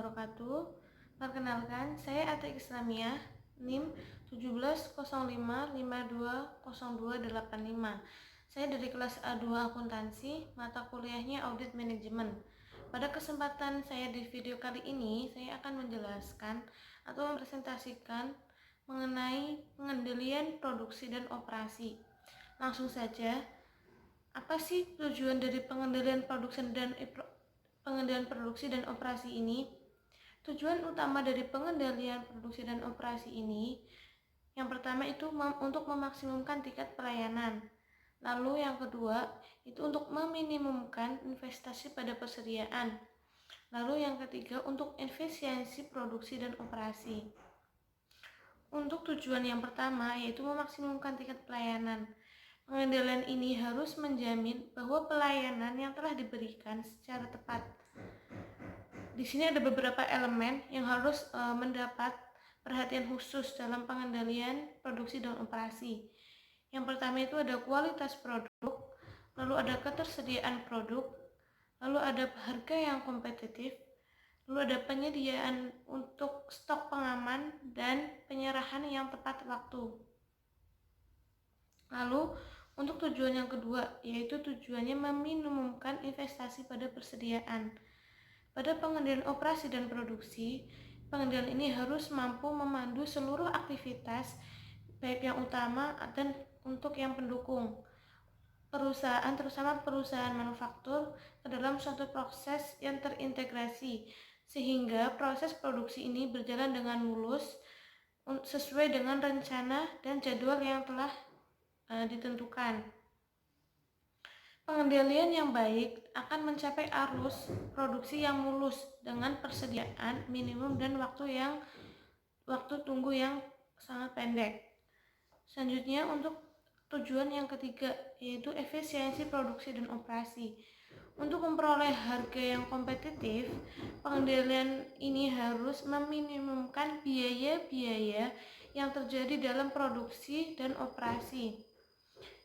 wabarakatuh. Perkenalkan, saya Ati Islamiyah, NIM 1705520285. Saya dari kelas A2 Akuntansi, mata kuliahnya Audit Manajemen. Pada kesempatan saya di video kali ini, saya akan menjelaskan atau mempresentasikan mengenai pengendalian produksi dan operasi. Langsung saja, apa sih tujuan dari pengendalian produksi dan operasi ini? Tujuan utama dari pengendalian produksi dan operasi ini, yang pertama itu untuk memaksimumkan tingkat pelayanan. Lalu yang kedua itu untuk meminimumkan investasi pada persediaan. Lalu yang ketiga untuk efisiensi produksi dan operasi. Untuk tujuan yang pertama yaitu memaksimumkan tingkat pelayanan. Pengendalian ini harus menjamin bahwa pelayanan yang telah diberikan secara tepat. Di sini ada beberapa elemen yang harus mendapat perhatian khusus dalam pengendalian produksi dan operasi. Yang pertama itu ada kualitas produk, lalu ada ketersediaan produk, lalu ada harga yang kompetitif, lalu ada penyediaan untuk stok pengaman dan penyerahan yang tepat waktu. Lalu untuk tujuan yang kedua, yaitu tujuannya meminimumkan investasi pada persediaan. Pada pengendalian operasi dan produksi, pengendalian ini harus mampu memandu seluruh aktivitas, baik yang utama dan untuk yang pendukung perusahaan, terutama perusahaan manufaktur, ke dalam suatu proses yang terintegrasi, sehingga proses produksi ini berjalan dengan mulus sesuai dengan rencana dan jadwal yang telah ditentukan. Pengendalian yang baik akan mencapai arus produksi yang mulus dengan persediaan minimum dan waktu tunggu yang sangat pendek. Selanjutnya untuk tujuan yang ketiga yaitu efisiensi produksi dan operasi. Untuk memperoleh harga yang kompetitif, pengendalian ini harus meminimumkan biaya-biaya yang terjadi dalam produksi dan operasi.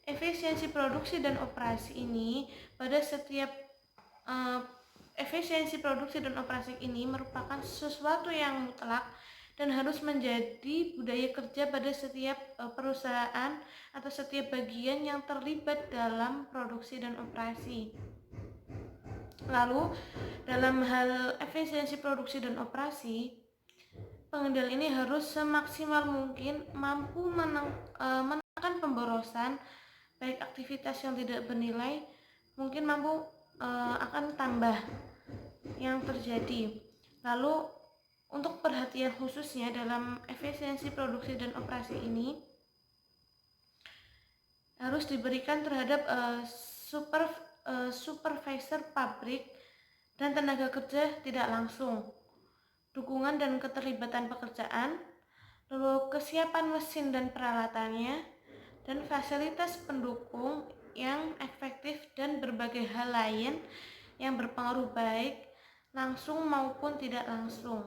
Efisiensi produksi dan operasi ini merupakan sesuatu yang mutlak dan harus menjadi budaya kerja pada setiap perusahaan atau setiap bagian yang terlibat dalam produksi dan operasi. Lalu, dalam hal efisiensi produksi dan operasi, pengendalian ini harus semaksimal mungkin mampu menekan pemborosan, baik aktivitas yang tidak bernilai mungkin mampu akan tambah yang terjadi. Lalu untuk perhatian khususnya dalam efisiensi produksi dan operasi ini harus diberikan terhadap supervisor pabrik dan tenaga kerja tidak langsung, dukungan dan keterlibatan pekerjaan, lalu kesiapan mesin dan peralatannya, dan fasilitas pendukung yang efektif dan berbagai hal lain yang berpengaruh baik langsung maupun tidak langsung.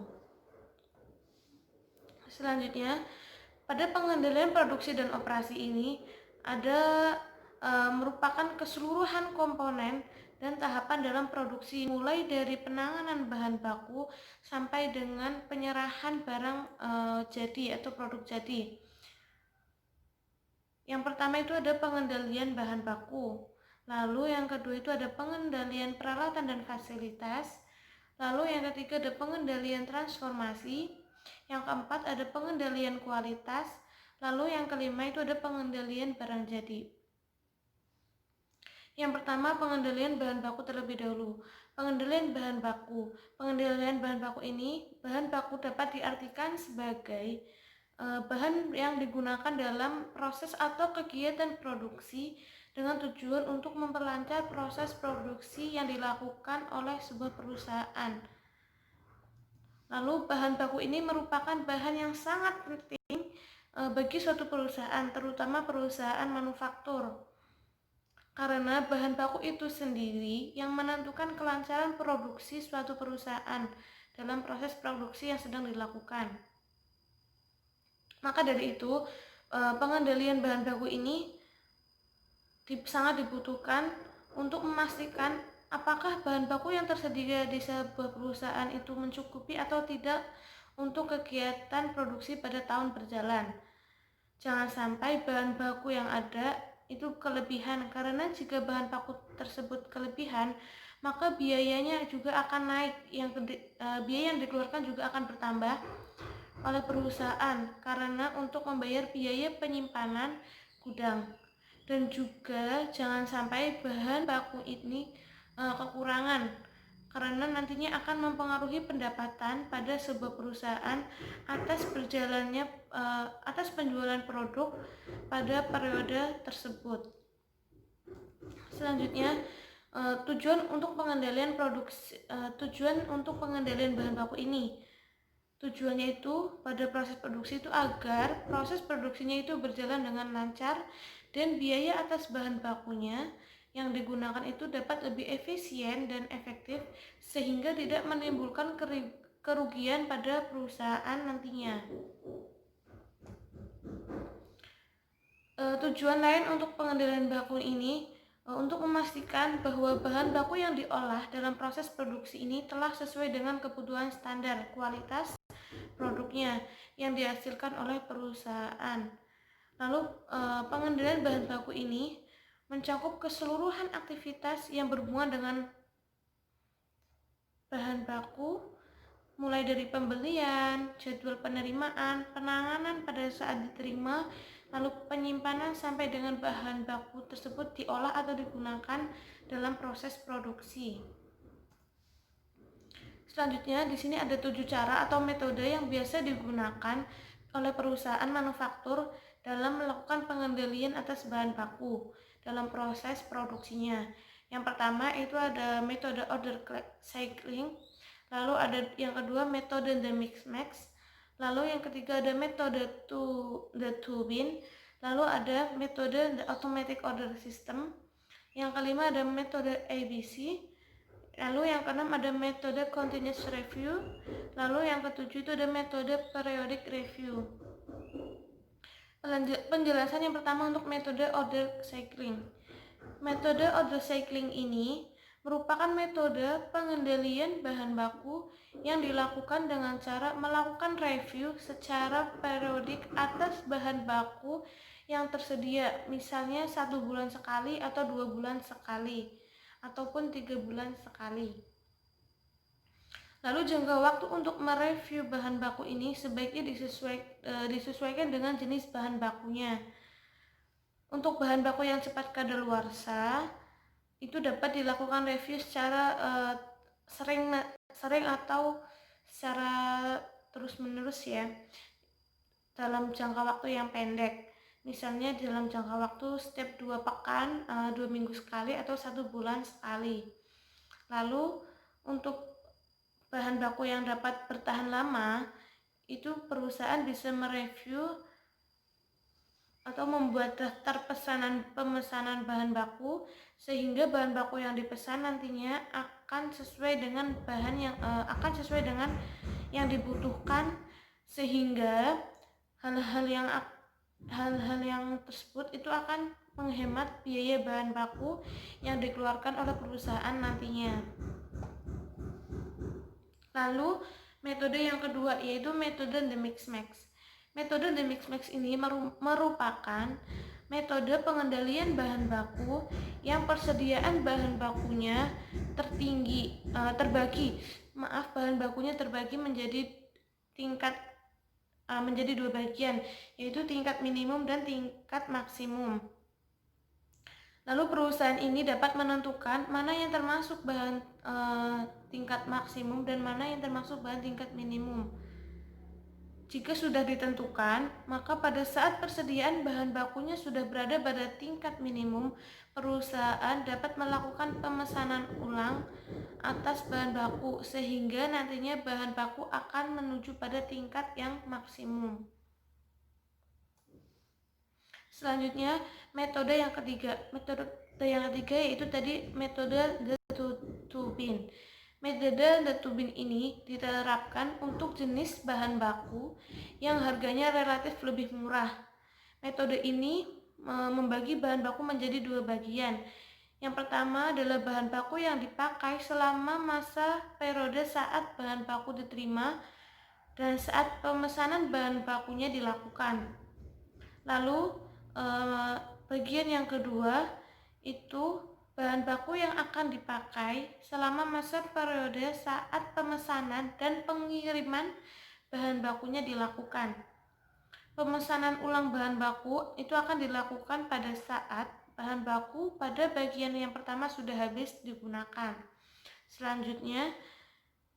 Selanjutnya, pada pengendalian produksi dan operasi ini ada merupakan keseluruhan komponen dan tahapan dalam produksi, mulai dari penanganan bahan baku sampai dengan penyerahan barang jadi atau produk jadi. Yang pertama itu ada pengendalian bahan baku, lalu yang kedua itu ada pengendalian peralatan dan fasilitas, lalu yang ketiga ada pengendalian transformasi, yang keempat ada pengendalian kualitas, lalu yang kelima itu ada pengendalian barang jadi. Yang pertama, pengendalian bahan baku terlebih dahulu. Pengendalian bahan baku. Pengendalian bahan baku ini, bahan baku dapat diartikan sebagai bahan yang digunakan dalam proses atau kegiatan produksi dengan tujuan untuk memperlancar proses produksi yang dilakukan oleh sebuah perusahaan. Lalu bahan baku ini merupakan bahan yang sangat penting bagi suatu perusahaan, terutama perusahaan manufaktur, karena bahan baku itu sendiri yang menentukan kelancaran produksi suatu perusahaan dalam proses produksi yang sedang dilakukan. Maka dari itu, pengendalian bahan baku ini sangat dibutuhkan untuk memastikan apakah bahan baku yang tersedia di sebuah perusahaan itu mencukupi atau tidak untuk kegiatan produksi pada tahun berjalan. Jangan sampai bahan baku yang ada itu kelebihan, karena jika bahan baku tersebut kelebihan, maka biayanya juga akan naik, biaya yang dikeluarkan juga akan bertambah oleh perusahaan karena untuk membayar biaya penyimpanan gudang. Dan juga jangan sampai bahan baku ini kekurangan, karena nantinya akan mempengaruhi pendapatan pada sebuah perusahaan atas penjualan produk pada periode tersebut. Selanjutnya, tujuan untuk pengendalian bahan baku ini. Tujuannya itu pada proses produksi itu agar proses produksinya itu berjalan dengan lancar dan biaya atas bahan bakunya yang digunakan itu dapat lebih efisien dan efektif sehingga tidak menimbulkan kerugian pada perusahaan nantinya. Tujuan lain untuk pengendalian baku ini untuk memastikan bahwa bahan baku yang diolah dalam proses produksi ini telah sesuai dengan kebutuhan standar kualitas produknya yang dihasilkan oleh perusahaan. Lalu pengendalian bahan baku ini mencakup keseluruhan aktivitas yang berhubungan dengan bahan baku, mulai dari pembelian, jadwal penerimaan, penanganan pada saat diterima, lalu penyimpanan sampai dengan bahan baku tersebut diolah atau digunakan dalam proses produksi. Selanjutnya, di sini ada 7 cara atau metode yang biasa digunakan oleh perusahaan manufaktur dalam melakukan pengendalian atas bahan baku dalam proses produksinya. Yang pertama itu ada metode order cycling, lalu ada yang kedua metode the mix max, lalu yang ketiga ada metode the turbine, lalu ada metode the automatic order system, yang kelima ada metode ABC, lalu yang keenam ada metode continuous review, lalu yang ketujuh itu ada metode periodic review. Penjelasan yang pertama untuk metode order cycling. Metode order cycling ini merupakan metode pengendalian bahan baku yang dilakukan dengan cara melakukan review secara periodik atas bahan baku yang tersedia, misalnya 1 bulan sekali atau 2 bulan sekali ataupun 3 bulan sekali. Lalu jangka waktu untuk mereview bahan baku ini sebaiknya disesuaikan dengan jenis bahan bakunya. Untuk bahan baku yang cepat kadaluarsa itu dapat dilakukan review secara sering atau secara terus-menerus ya, dalam jangka waktu yang pendek. Misalnya dalam jangka waktu setiap 2 pekan, 2 minggu sekali atau 1 bulan sekali. Lalu untuk bahan baku yang dapat bertahan lama, itu perusahaan bisa mereview atau membuat daftar pemesanan bahan baku sehingga bahan baku yang dipesan nantinya akan sesuai dengan yang dibutuhkan, sehingga hal-hal yang tersebut itu akan menghemat biaya bahan baku yang dikeluarkan oleh perusahaan nantinya. Lalu metode yang kedua yaitu metode the mix max. Metode the mix max ini merupakan metode pengendalian bahan baku yang persediaan bahan bakunya bahan bakunya terbagi menjadi 2 bagian, yaitu tingkat minimum dan tingkat maksimum. Lalu perusahaan ini dapat menentukan mana yang termasuk bahan tingkat maksimum dan mana yang termasuk bahan tingkat minimum. Jika sudah ditentukan, maka pada saat persediaan bahan bakunya sudah berada pada tingkat minimum, perusahaan dapat melakukan pemesanan ulang atas bahan baku sehingga nantinya bahan baku akan menuju pada tingkat yang maksimum. Selanjutnya, metode yang ketiga yaitu tadi metode the turbine. Metode the turbine ini diterapkan untuk jenis bahan baku yang harganya relatif lebih murah. Metode ini membagi bahan baku menjadi 2 bagian, Yang pertama adalah bahan baku yang dipakai selama masa periode saat bahan baku diterima dan saat pemesanan bahan bakunya dilakukan. Lalu bagian yang kedua itu bahan baku yang akan dipakai selama masa periode saat pemesanan dan pengiriman bahan bakunya dilakukan. Pemesanan ulang bahan baku itu akan dilakukan pada saat bahan baku pada bagian yang pertama sudah habis digunakan. Selanjutnya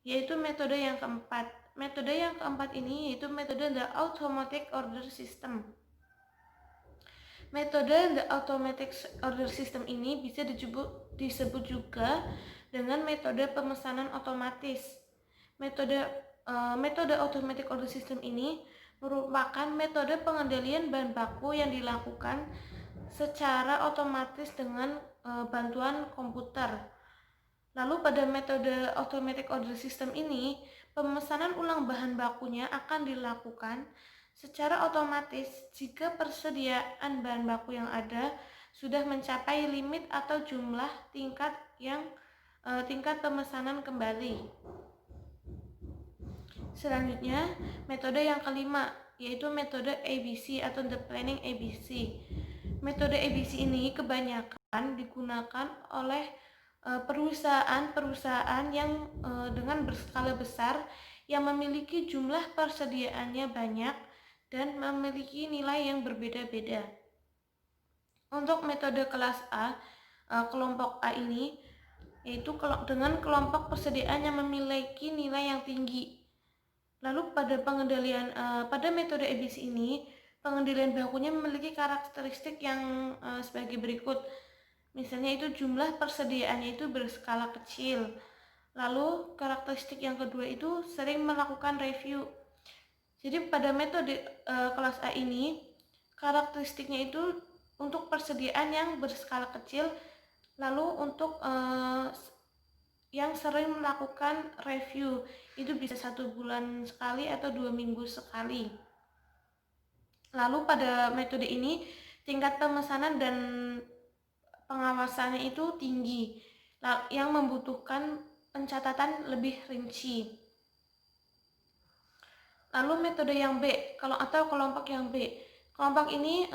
yaitu metode yang keempat. Metode yang keempat ini yaitu metode the automatic order system. Metode the automatic order system ini bisa disebut juga dengan metode pemesanan otomatis. Metode automatic order system ini merupakan metode pengendalian bahan baku yang dilakukan secara otomatis dengan bantuan komputer. Lalu pada metode automatic order system ini, pemesanan ulang bahan bakunya akan dilakukan secara otomatis jika persediaan bahan baku yang ada sudah mencapai limit atau jumlah tingkat pemesanan kembali. Selanjutnya, metode yang kelima yaitu metode ABC atau the planning ABC. Metode ABC ini kebanyakan digunakan oleh perusahaan-perusahaan yang dengan berskala besar yang memiliki jumlah persediaannya banyak dan memiliki nilai yang berbeda-beda. Untuk metode kelas A, kelompok A ini yaitu dengan kelompok persediaan yang memiliki nilai yang tinggi. Lalu pada metode ABC ini, pengendalian bakunya memiliki karakteristik yang sebagai berikut. Misalnya itu jumlah persediaannya itu berskala kecil. Lalu karakteristik yang kedua itu sering melakukan review. Jadi pada metode kelas A ini, karakteristiknya itu untuk persediaan yang berskala kecil. Lalu untuk yang sering melakukan review itu bisa 1 bulan sekali atau 2 minggu sekali. Lalu pada metode ini tingkat pemesanan dan pengawasannya itu tinggi yang membutuhkan pencatatan lebih rinci. Lalu metode yang B atau kelompok yang B. Kelompok ini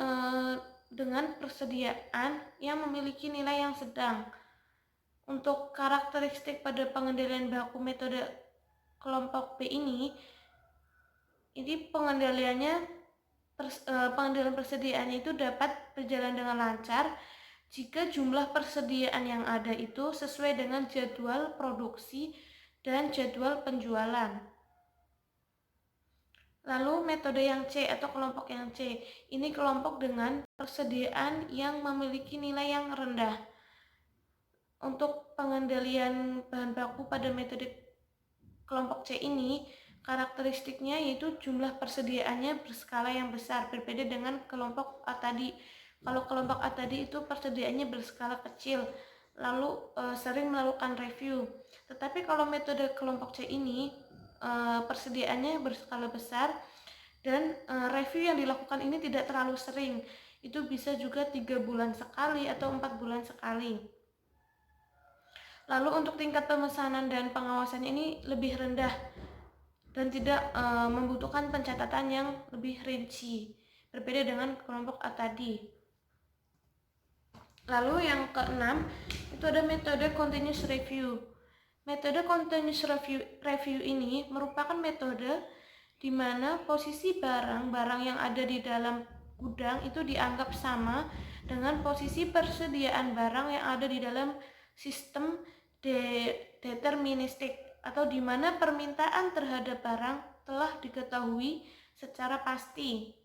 dengan persediaan yang memiliki nilai yang sedang. Untuk karakteristik pada pengendalian baku metode kelompok B ini pengendalian persediaannya itu dapat berjalan dengan lancar jika jumlah persediaan yang ada itu sesuai dengan jadwal produksi dan jadwal penjualan. Lalu metode yang C atau kelompok yang C, ini kelompok dengan persediaan yang memiliki nilai yang rendah. Untuk pengendalian bahan baku pada metode kelompok C ini, karakteristiknya yaitu jumlah persediaannya berskala yang besar, berbeda dengan kelompok A tadi. Kalau kelompok A tadi itu persediaannya berskala kecil, lalu sering melakukan review. Tetapi kalau metode kelompok C ini persediaannya berskala besar dan review yang dilakukan ini tidak terlalu sering. Itu bisa juga 3 bulan sekali atau 4 bulan sekali. Lalu untuk tingkat pemesanan dan pengawasannya ini lebih rendah dan tidak membutuhkan pencatatan yang lebih rinci, berbeda dengan kelompok A tadi. Lalu yang keenam itu ada metode continuous review. Metode continuous review ini merupakan metode di mana posisi barang-barang yang ada di dalam gudang itu dianggap sama dengan posisi persediaan barang yang ada di dalam sistem deterministik, atau di mana permintaan terhadap barang telah diketahui secara pasti.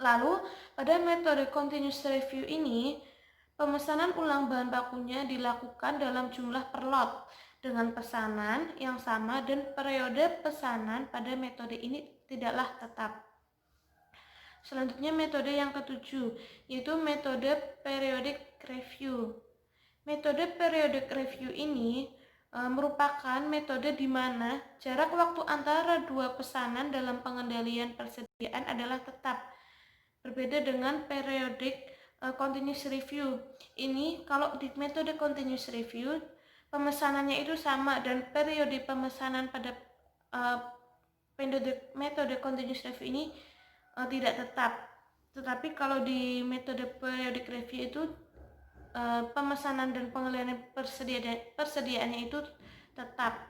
Lalu pada metode continuous review ini, pemesanan ulang bahan bakunya dilakukan dalam jumlah per lot dengan pesanan yang sama dan periode pesanan pada metode ini tidaklah tetap. Selanjutnya metode yang ketujuh, yaitu metode periodic review. Metode periodic review ini merupakan metode di mana jarak waktu antara dua pesanan dalam pengendalian persediaan adalah tetap. Berbeda dengan periodic continuous review. Ini kalau di metode continuous review pemesanannya itu sama dan periode pemesanan pada metode continuous review ini tidak tetap. Tetapi kalau di metode periodic review itu pemesanan dan pengalihan persediaannya itu tetap.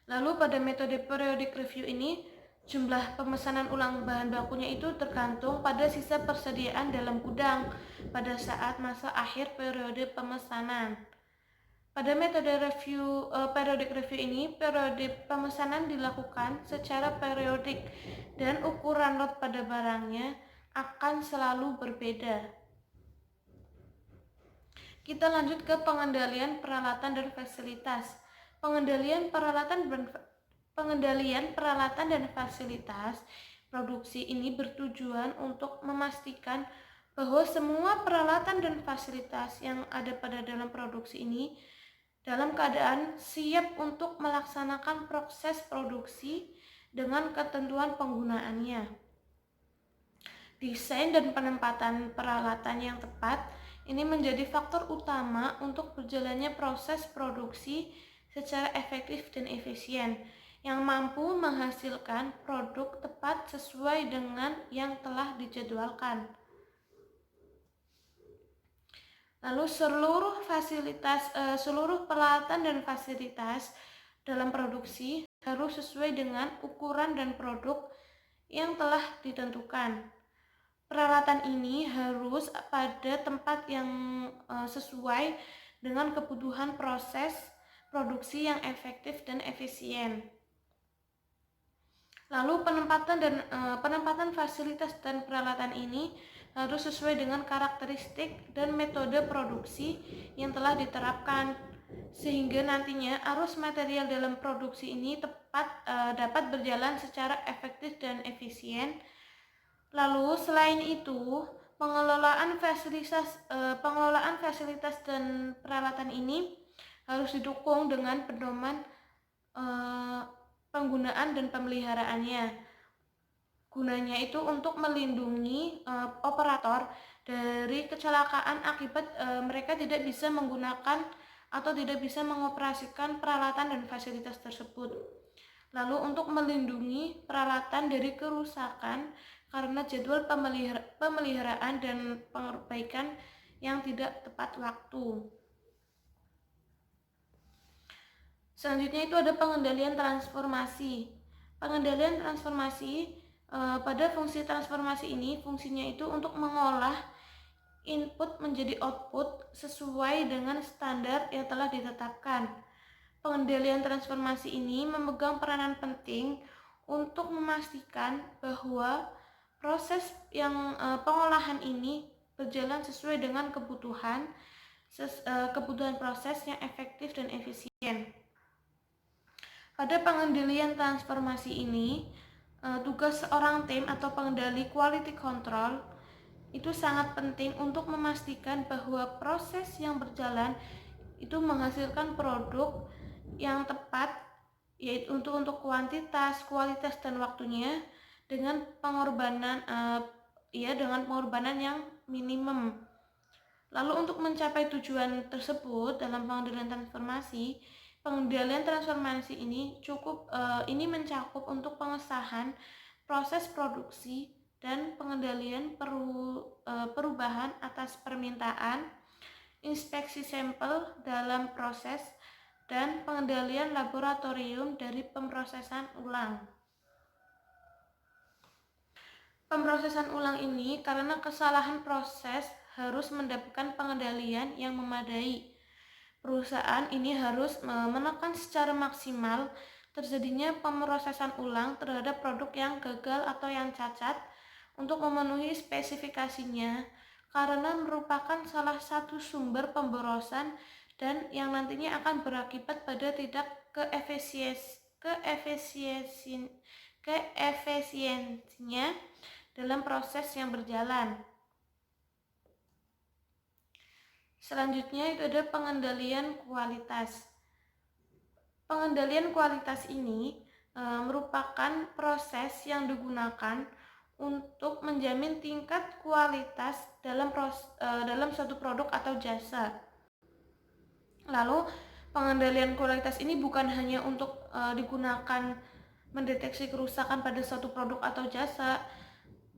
Lalu pada metode periodic review ini jumlah pemesanan ulang bahan bakunya itu tergantung pada sisa persediaan dalam gudang pada saat masa akhir periode pemesanan. Pada metode periodic review ini, periode pemesanan dilakukan secara periodik dan ukuran lot pada barangnya akan selalu berbeda. Kita lanjut ke pengendalian peralatan dan fasilitas. Pengendalian peralatan dan fasilitas produksi ini bertujuan untuk memastikan bahwa semua peralatan dan fasilitas yang ada pada dalam produksi ini dalam keadaan siap untuk melaksanakan proses produksi dengan ketentuan penggunaannya. Desain dan penempatan peralatan yang tepat ini menjadi faktor utama untuk berjalannya proses produksi secara efektif dan efisien, yang mampu menghasilkan produk tepat sesuai dengan yang telah dijadwalkan. Lalu seluruh peralatan dan fasilitas dalam produksi harus sesuai dengan ukuran dan produk yang telah ditentukan. Peralatan ini harus pada tempat yang sesuai dengan kebutuhan proses produksi yang efektif dan efisien. Lalu penempatan fasilitas dan peralatan ini harus sesuai dengan karakteristik dan metode produksi yang telah diterapkan, sehingga nantinya arus material dalam produksi ini dapat berjalan secara efektif dan efisien. Lalu selain itu, pengelolaan fasilitas dan peralatan ini harus didukung dengan pedoman penggunaan dan pemeliharaannya. Gunanya itu untuk melindungi operator dari kecelakaan akibat mereka tidak bisa menggunakan atau tidak bisa mengoperasikan peralatan dan fasilitas tersebut. Lalu untuk melindungi peralatan dari kerusakan karena jadwal pemeliharaan dan perbaikan yang tidak tepat waktu. Selanjutnya itu ada pengendalian transformasi. Pengendalian transformasi pada fungsi transformasi ini, fungsinya itu untuk mengolah input menjadi output sesuai dengan standar yang telah ditetapkan. Pengendalian transformasi ini memegang peranan penting untuk memastikan bahwa proses pengolahan ini berjalan sesuai dengan kebutuhan proses yang efektif dan efisien. Pada pengendalian transformasi ini, tugas seorang tim atau pengendali quality control itu sangat penting untuk memastikan bahwa proses yang berjalan itu menghasilkan produk yang tepat, yaitu untuk kuantitas, kualitas dan waktunya dengan pengorbanan yang minimum. Lalu untuk mencapai tujuan tersebut dalam pengendalian transformasi ini ini mencakup untuk pengesahan proses produksi dan pengendalian perubahan atas permintaan, inspeksi sampel dalam proses, dan pengendalian laboratorium dari pemrosesan ulang. Pemrosesan ulang ini karena kesalahan proses harus mendapatkan pengendalian yang memadai. Perusahaan ini harus menekan secara maksimal terjadinya pemrosesan ulang terhadap produk yang gagal atau yang cacat untuk memenuhi spesifikasinya, karena merupakan salah satu sumber pemborosan dan yang nantinya akan berakibat pada tidak keefisiensinya dalam proses yang berjalan. Selanjutnya itu ada pengendalian kualitas. Pengendalian kualitas ini merupakan proses yang digunakan untuk menjamin tingkat kualitas dalam suatu produk atau jasa. Lalu pengendalian kualitas ini bukan hanya untuk digunakan mendeteksi kerusakan pada suatu produk atau jasa,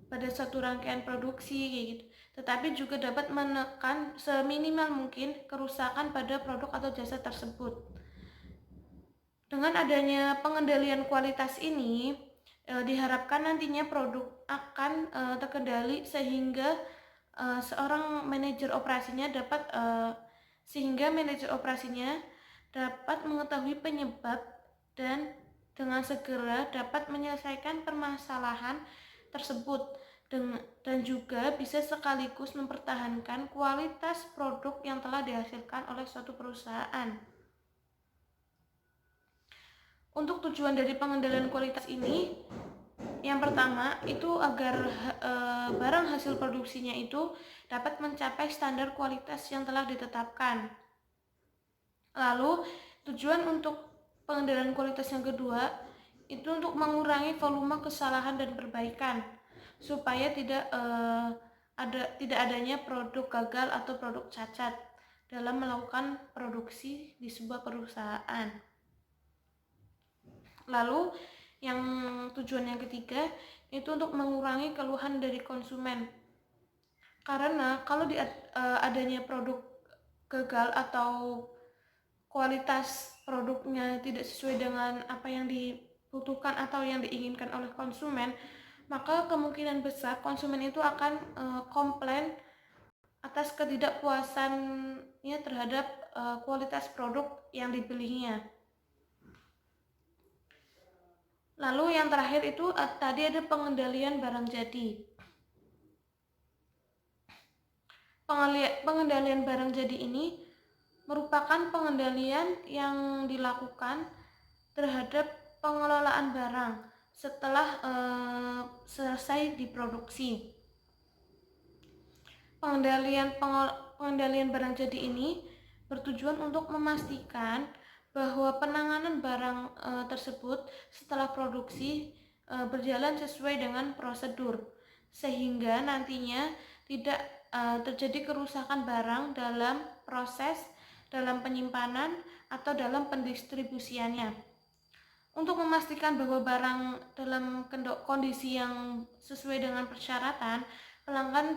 pada suatu rangkaian produksi kayak gitu, tetapi juga dapat menekan seminimal mungkin kerusakan pada produk atau jasa tersebut. Dengan adanya pengendalian kualitas ini, diharapkan nantinya produk akan terkendali sehingga seorang manajer operasinya dapat mengetahui penyebab dan dengan segera dapat menyelesaikan permasalahan tersebut dan juga bisa sekaligus mempertahankan kualitas produk yang telah dihasilkan oleh suatu perusahaan. Untuk tujuan dari pengendalian kualitas ini, yang pertama itu agar barang hasil produksinya itu dapat mencapai standar kualitas yang telah ditetapkan. Lalu tujuan untuk pengendalian kualitas yang kedua itu untuk mengurangi volume kesalahan dan perbaikan supaya tidak adanya produk gagal atau produk cacat dalam melakukan produksi di sebuah perusahaan. Lalu yang tujuan yang ketiga itu untuk mengurangi keluhan dari konsumen. Karena kalau adanya produk gagal atau kualitas produknya tidak sesuai dengan apa yang dibutuhkan atau yang diinginkan oleh konsumen, maka kemungkinan besar konsumen itu akan komplain atas ketidakpuasannya terhadap kualitas produk yang dibelinya. Lalu yang terakhir itu tadi ada pengendalian barang jadi. Pengendalian barang jadi ini merupakan pengendalian yang dilakukan terhadap pengelolaan barang setelah selesai diproduksi. Pengendalian barang jadi ini bertujuan untuk memastikan bahwa penanganan barang tersebut setelah produksi berjalan sesuai dengan prosedur, sehingga nantinya tidak terjadi kerusakan barang dalam proses, dalam penyimpanan, atau dalam pendistribusiannya. Untuk memastikan bahwa barang dalam kondisi yang sesuai dengan persyaratan, pelanggan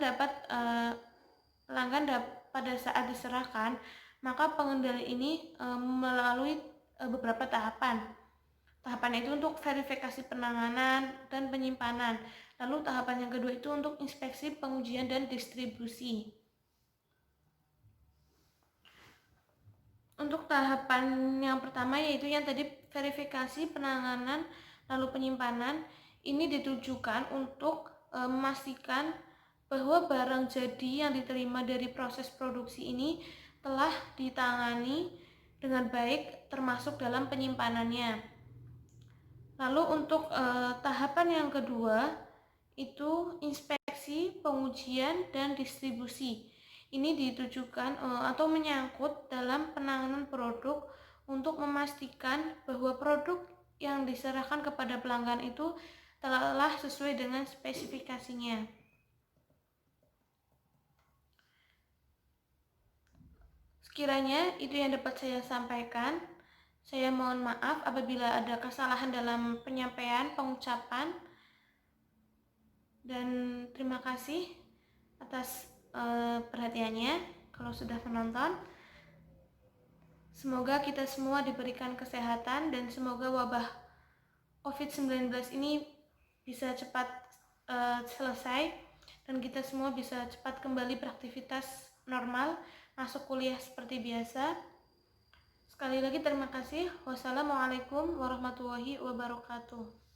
pada saat diserahkan, maka pengendalian ini melalui beberapa tahapan. Tahapan itu untuk verifikasi penanganan dan penyimpanan. Lalu tahapan yang kedua itu untuk inspeksi, pengujian, dan distribusi. Untuk tahapan yang pertama yaitu yang tadi verifikasi, penanganan, lalu penyimpanan, ini ditujukan untuk memastikan bahwa barang jadi yang diterima dari proses produksi ini telah ditangani dengan baik termasuk dalam penyimpanannya. Lalu untuk tahapan yang kedua itu inspeksi, pengujian, dan distribusi. Ini ditujukan atau menyangkut dalam penanganan produk untuk memastikan bahwa produk yang diserahkan kepada pelanggan itu telah sesuai dengan spesifikasinya. Sekiranya itu yang dapat saya sampaikan. Saya mohon maaf apabila ada kesalahan dalam penyampaian, pengucapan, dan terima kasih atas perhatiannya kalau sudah menonton. Semoga kita semua diberikan kesehatan dan semoga wabah COVID-19 ini bisa cepat selesai dan kita semua bisa cepat kembali beraktivitas normal, masuk kuliah seperti biasa. Sekali lagi terima kasih. Wassalamualaikum warahmatullahi wabarakatuh.